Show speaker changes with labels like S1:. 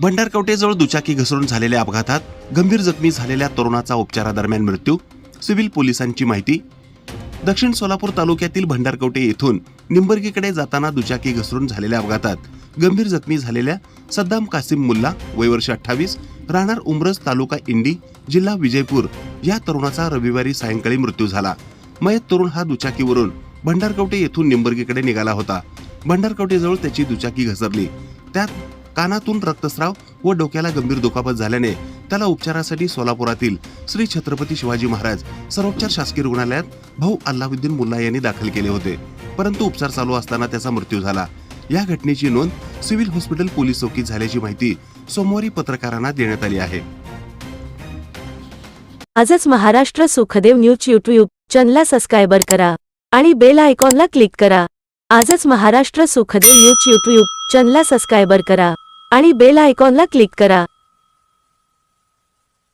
S1: भंडारकवटेजवळ दुचाकी घसरून झालेल्या अपघातात गंभीर जखमी झालेल्या तरुणाचा उपचारादरम्यान मृत्यू. सिव्हिल पोलिसांची माहिती. दक्षिण सोलापूर तालुक्यातील भंडारकवटे येथून निंबर्गीकडे जाताना दुचाकी घसरून झालेल्या अपघातात गंभीर जखमी झालेल्या सद्दाम कासिम मुल्ला वय वर्ष 28 राहणार उमरज तालुका इंडी जिल्हा विजयपूर या तरुणाचा रविवारी सायंकाळी मृत्यू झाला. मयत तरुण हा दुचाकीवरून भंडारकवटे येथून निंबर्गीकडे निघाला होता. भंडारकवटेजवळ त्याची दुचाकी घसरली. त्यात कानातून रक्तस्राव व डोक्याला गंभीर दुखापत झाल्याने त्याला उपचारासाठी सोलापुरातील श्री छत्रपती शिवाजी महाराज सर्वोपचार शासकीय रुग्णालयात भाऊ अल्लाउद्दीन मुल्ला यांनी दाखल केले होते, परंतु उपचार चालू असताना त्याचा मृत्यू झाला. या घटनेची नोंद सिव्हिल हॉस्पिटल पोलीस चौकीत झाल्याची माहिती सोमवारी पत्रकारांना देण्यात आली आहे.
S2: आजच महाराष्ट्र सुखदेव न्यूज यूट्यूब चॅनलला सबस्क्राइब करा आणि बेल आयकॉनला क्लिक करा. आजच महाराष्ट्र सुखदेव न्यूज यूट्यूब चॅनलला सबस्क्राइब करा आणि बेल आयकॉनला क्लिक करा.